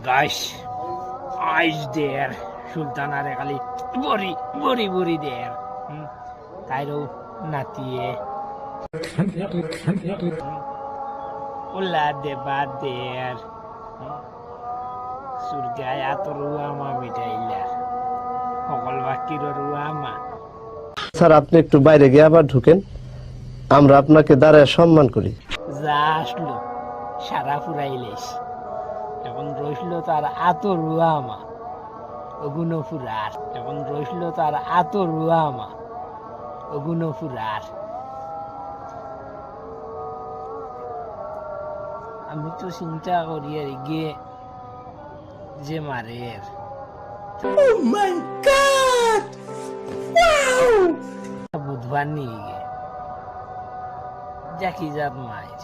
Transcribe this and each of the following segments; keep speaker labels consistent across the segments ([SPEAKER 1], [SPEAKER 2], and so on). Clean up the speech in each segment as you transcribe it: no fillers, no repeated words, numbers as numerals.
[SPEAKER 1] Guys আইস দেয়ার সুলতান আরে খালি বড়ি বড়ি বড়ি দেয়ার তাইরও নাতিয়ে উল্লা দেবা দেয়ার সূর্যায় আত রুয়ামা মিটাইলা সকল বাকির রুয়ামা।
[SPEAKER 2] স্যার আপনি একটু বাইরে গিয়ে আবার ঢুকেন, আমরা আপনাকে দাঁড়ায় সম্মান করি।
[SPEAKER 1] যা আসলো সারা ফুরাইলেস, এখন রইল তার আত রুয়ামা অগুণ ফুরার, এখন রইল তার আত রুয়ামা অগুণ ফুরার। আমি তো চিন্তা করি আর গিয়ে যে মারের বুধবার নিয়ে গে জাকি জাত মায়ের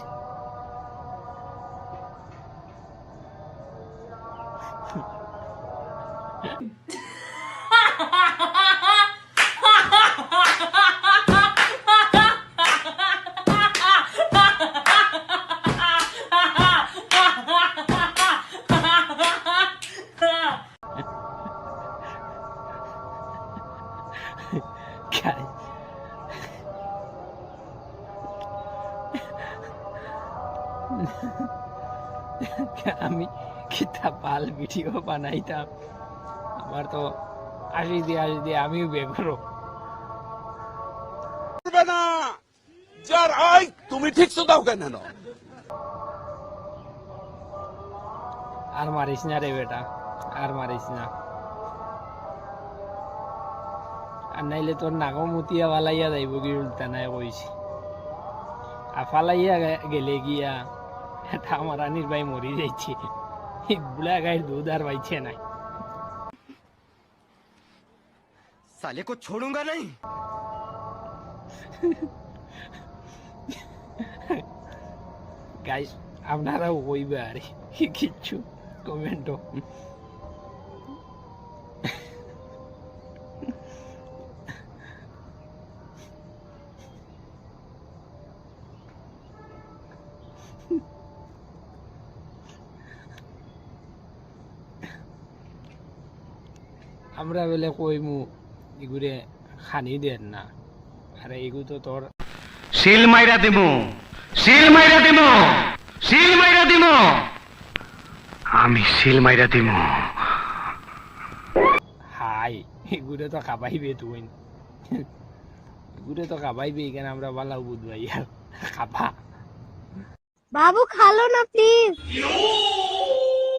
[SPEAKER 1] আমি কিতাব পাল ভিডিও বানাইতাম, আমার তো আসি দিয়ে আমিও বেগরো
[SPEAKER 3] না যার আই তুমি ঠিক তো দাও কেন?
[SPEAKER 1] আর মারিস না রে বেটা, আর মারিস না, আর নাইলে তোর নাগো মুতিয়া ফালাইয়া যাইব কি উল্টা নাই কইছি। আর ফালাইয়া গেলে গিয়া এটা আমার আনির ভাই মরি যাইছে, বুলা গায়ের দুধ আর পাইছে নাই।
[SPEAKER 4] साले को छोड़ूंगा नहीं।
[SPEAKER 1] গাইস আপনারাও কইবে আর কিচ্ছু কমেন্টও। আমরা বেলে কইমু এগুরে খানি দেন না, আরে এগু তো তোর
[SPEAKER 5] শিল মাইরা দিমু, শিল মাইরা দিমু, শিল মাইরা দিমু, আমি শিল মাইরা দিমু।
[SPEAKER 1] হাই এগুরে তো খাবাইবে তুই, এগুরে তো খাবাইবে, এখানে আমরা বালাও বুঝবাই আর খাবা।
[SPEAKER 6] বাবু খালো না প্লিজ।